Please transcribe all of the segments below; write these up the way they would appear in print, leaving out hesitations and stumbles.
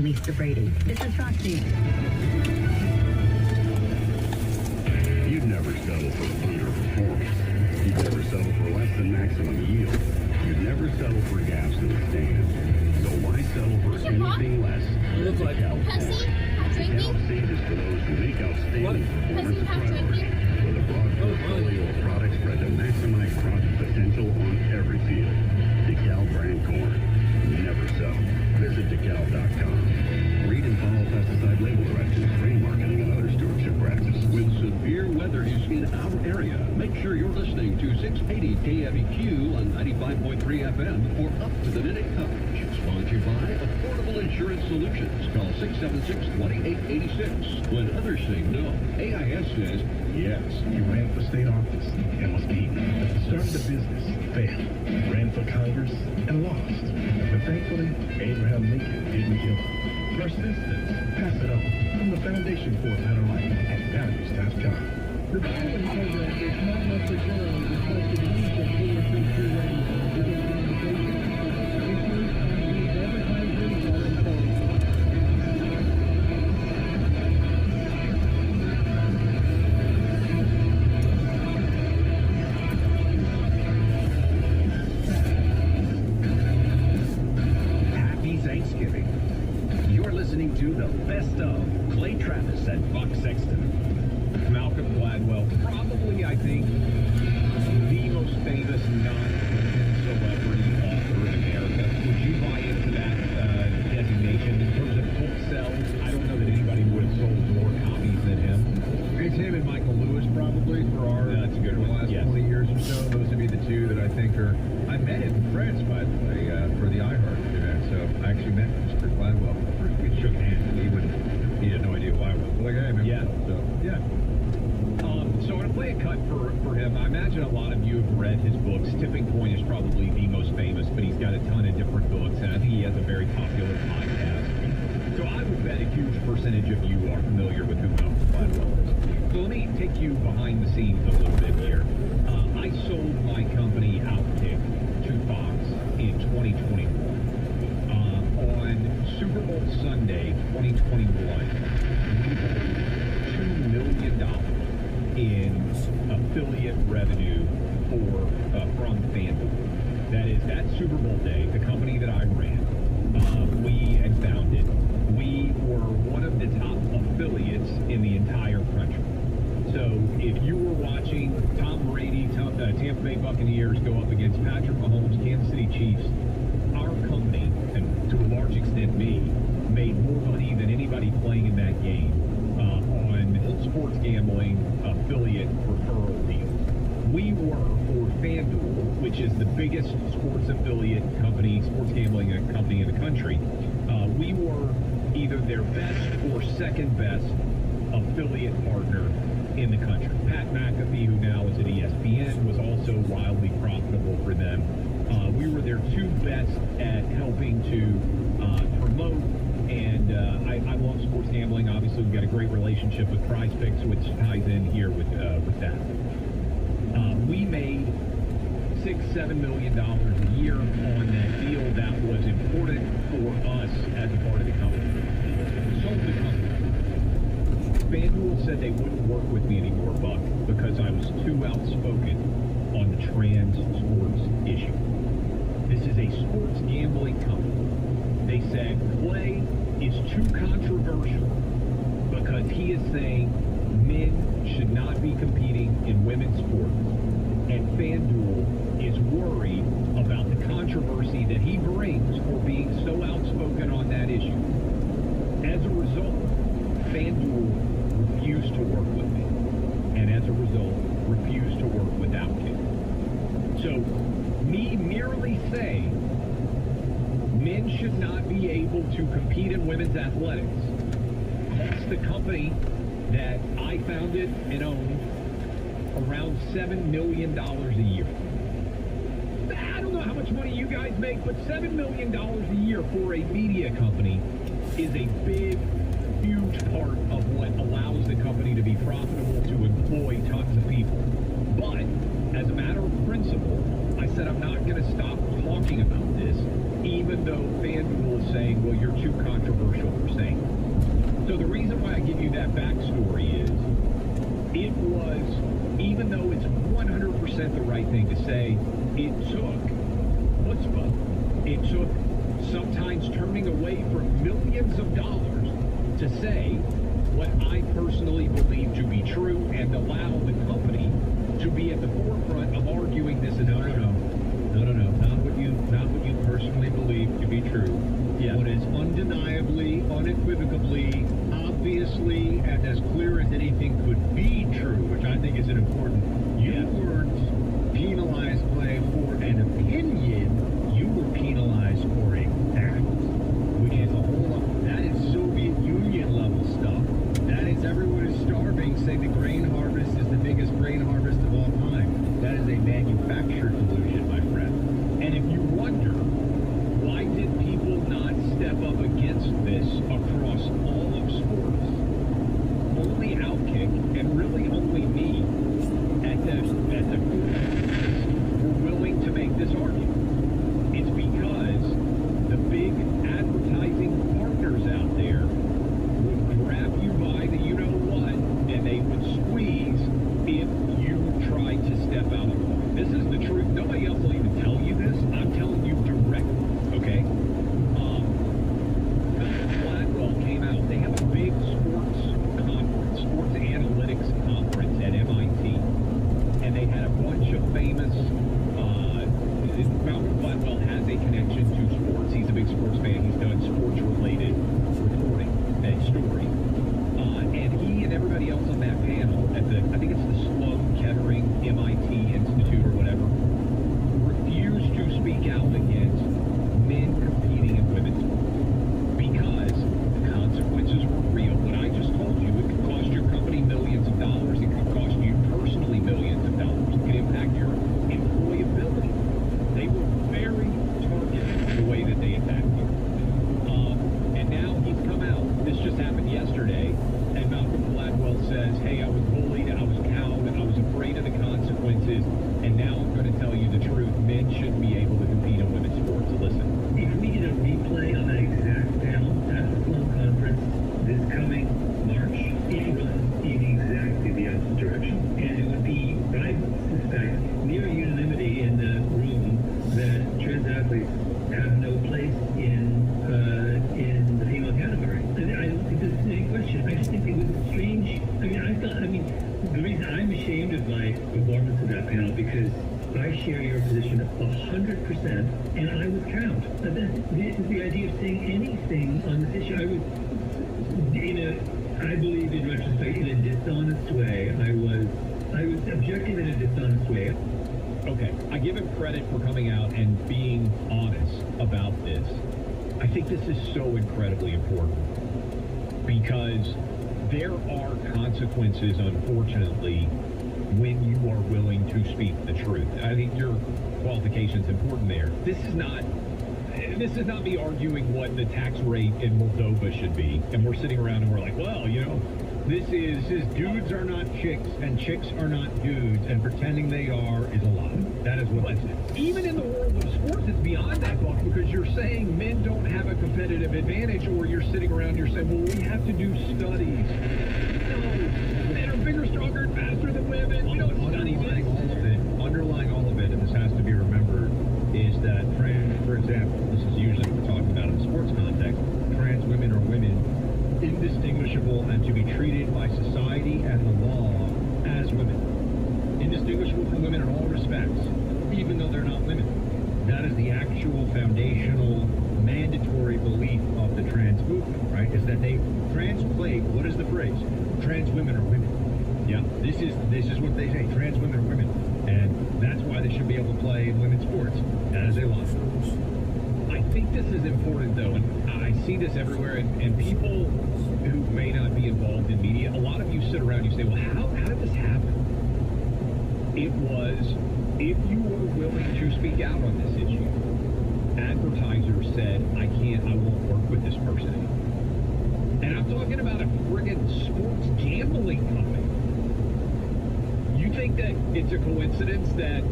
Lisa Brady. This is Foxy. You'd never settle for underperformance. You'd never settle for less than maximum yield. You'd never settle for gaps in the stand. So why settle for anything less than DeKalb Pepsi? DeKalb Seed is for those who make outstanding performance a priority. With a broad portfolio of products bred to maximize profit potential on every field. DeKalb brand corn. Never settle. Visit DeKalb.com. Read and follow pesticide label directions, grain marketing, and other stewardship practices. When severe weather is in our area, make sure you're listening to 680 KFEQ on 95.3 FM for up-to-the-minute coverage. Sponsored by Affordable Insurance Solutions. Call 676-2886. When others say no, AIS says yes. He ran for state office and was beaten. Started a business, failed. Ran for Congress and lost. But thankfully, Abraham Lincoln didn't give up. Persistence. Pass it on. From the Foundation for a Better Life at values.com. The following program is not necessarily reflected in each of KFEQ radio. It is an invitation to issues and use advertisers or employees. Happy Thanksgiving. You're listening to the best of Clay Travis and Buck Sexton. Malcolm Gladwell, probably, I think, the most famous non-celebrity author in America. Would you buy into that designation? In terms of book sales, I don't know that anybody would have sold more copies than him. It's him and Michael Lewis, probably, for our That's a good for the one. last Yes. 20 years or so. Those would be the two that I think are... I met him in France, by the way, for the iHeart event. So I actually met Mr. Gladwell. First we shook hands, and he had no idea who I was. Like, hey, man. Yeah. So, yeah. So I'm going to play a cut for him. I imagine a lot of you have read his books. Tipping Point is probably the most famous, but he's got a ton of different books, and I think he has a very popular podcast. So I would bet a huge percentage of you are familiar with who Malcolm Gladwell is. So let me take you behind the scenes a little bit here. I sold my company Outkick to Fox in 2021. On Super Bowl Sunday 2021, we made $2 million in affiliate revenue from FanDuel. That Super Bowl day, the company that I ran, we had founded, we were one of the top affiliates in the entire country. So if you were watching Tom Brady, Tampa Bay Buccaneers go up against Patrick Mahomes, Kansas City Chiefs, our company, and to a large extent me, made more money than anybody playing in that game on sports gambling affiliate referral deals. We were, for FanDuel, which is the biggest sports affiliate company, sports gambling company in the country, we were either their best or second best affiliate partner in the country. Pat McAfee, who now is at ESPN, was also wildly profitable for them. We were their two best at helping to promote, and I love sports gambling. Obviously, we've got a great relationship with PrizePicks, which ties in here with that. We made $6-7 million a year on that deal. That was important for us as a part of the company. Sold the company. FanDuel said they wouldn't work with me anymore, Buck, because I was too outspoken on the trans sports issue. This is a sports gambling company. They said Clay is too controversial because he is saying men should not be competing in women's sports. And FanDuel is worried about the controversy that he brings for being so outspoken on that issue. As a result, FanDuel refused to work with me. And as a result, refused to work with Outkick. So, me merely saying men should not be able to compete in women's athletics cost the company that I founded and owned around $7 million a year. I don't know how much money you guys make, but $7 million a year for a media company is a big, huge part of what allows the company to be profitable, to employ tons of people. But, as a matter of principle, I said I'm not going to stop talking about this, even though FanDuel saying, well, you're too controversial for saying it. So the reason why I give you that backstory is it was, even though it's 100% the right thing to say, it took chutzpah. It took sometimes turning away from millions of dollars to say what I personally believe to be true and allow the company to be at the forefront of arguing this is No. Not what you personally believe to be true. Yeah. What is undeniably, unequivocally, obviously, and as clear as anything could be true, which I think is an important. You weren't penalized for an opinion. You were penalized for a fact, which is a whole lot. That is Soviet Union level stuff. That is everyone is starving. Say the grain harvest is the biggest grain harvest of all time. That is a manufactured delusion, my friend. And if you wonder, why did people not step up against this across all of sports? Only Outkick, and really only me, at the were willing to make this argument. It's because the big advertising partners out there would grab you by the you-know-what, and they would squeeze if you tried to step out of line. This is the truth. Nobody else will even tell you this. I'm telling you directly, okay? Gladwell came out. They have a big sports conference, sports analytics conference at MIT. And they had a bunch of famous, Malcolm Gladwell has a connection to sports. He's a big sports fan. He's done sports-related reporting and stories. And he and everybody else on that panel at the, I think it's the Sloan Kettering MIT Institute or whatever, refused to speak out against men competing in women's sports because the consequences were real. What I just told you, it could cost your company millions of dollars. It could cost you personally millions of dollars. It could impact your employability. They were very targeted the way that they attacked you. And now he's come out. This just happened yesterday. And Malcolm Gladwell says, hey, I was bullied, I was cowed, I was afraid of the consequences, and now I'm going to tell you the truth. Men shouldn't be able to compete in women's sports. Listen. If we did a replay on that exact panel at the Sloan Conference this coming March, it runs in exactly the opposite direction. And it would be, I suspect, near unanimity in the room that trans athletes have no place in the female category. And I don't think there's any question. I just think it was strange. The reason I'm ashamed of my performance in that panel because I share your position 100%, and I was cowed. The idea of saying anything on this issue, I believe in retrospect, in a dishonest way. I was objecting in a dishonest way. Okay, I give him credit for coming out and being honest about this. I think this is so incredibly important because there are consequences, unfortunately, when you are willing to speak the truth. I think your qualification is important there. This is not me arguing what the tax rate in Moldova should be, and we're sitting around and we're like, well, this is dudes are not chicks and chicks are not dudes, and pretending they are is a lie. That is what I say. Even in the world of sports, it's beyond that, Buck, because you're saying men don't have a competitive advantage, or you're sitting around and you're saying, well, we have to do studies. No, men are bigger, stronger, and faster than women. We don't study this. Underlying all of it, and this has to be remembered, is that for example, this is usually what we're talking about in the sports context, trans women are women, indistinguishable and to be treated by society and the law as women. Indistinguishable from women in all respects, even though they're not women. That is the actual foundational, mandatory belief of the trans movement, right? Is that what is the phrase? Trans women are women. Yeah, this is what they say, trans women are women. And that's why they should be able to play in women's sports as they want. I think this is important, though, and I see this everywhere, and people who may not be involved in media, a lot of you sit around and you say, well, how did this happen? It was, if you were willing to speak out on this issue, advertisers said, I won't work with this person anymore. And I'm talking about a friggin' sports gambling company. You think that it's a coincidence that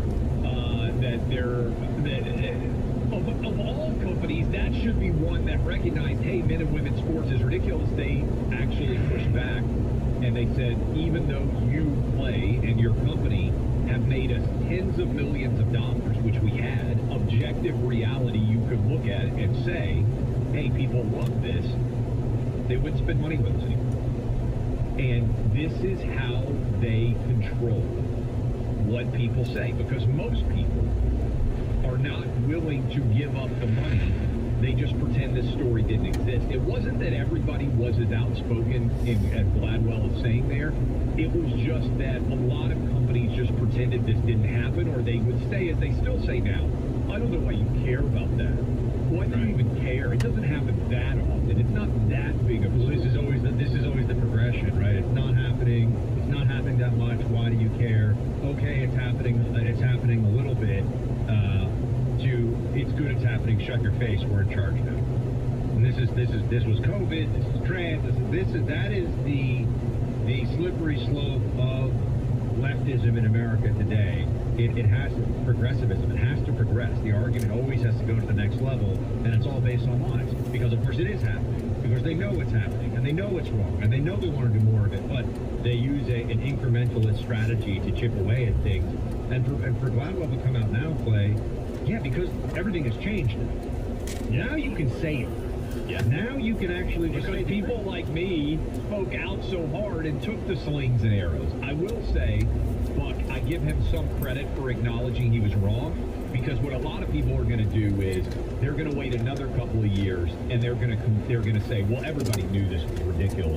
of all companies, that should be one that recognized, hey, men and women's sports is ridiculous. They actually pushed back and they said, even though you play and your company have made us tens of millions of dollars, which we had, objective reality, you could look at it and say, hey, people love this, they wouldn't spend money with us anymore. And this is how they control what people say, because most people are not willing to give up the money. They just pretend this story didn't exist. It wasn't that everybody was as outspoken as Gladwell is saying there. It was just that a lot of companies just pretended this didn't happen, or they would say, as they still say now, I don't know why you care about that. Why do you even care? It doesn't happen that often. It's not that big of a This is always the progression, right? It's not happening that much. Why do you care? Okay, it's happening a little bit. It's good it's happening. Shut your face. We're in charge now. And this was COVID. This is trans. That is the slippery slope of leftism in America today. It has progressivism. It has to progress. The argument always has to go to the next level, and it's all based on lies. Because of course it is happening. Because they know it's happening, and they know it's wrong, and they know they want to do more of it, but they use an incrementalist strategy to chip away at things. And for Gladwell to come out now and play, yeah, because everything has changed now. Now you can say it. Yeah. Now you can actually just say people like me spoke out so hard and took the slings and arrows. I will say, Buck, I give him some credit for acknowledging he was wrong, because what a lot of people are going to do is they're going to wait another couple of years and they're going to say, well, everybody knew this was ridiculous.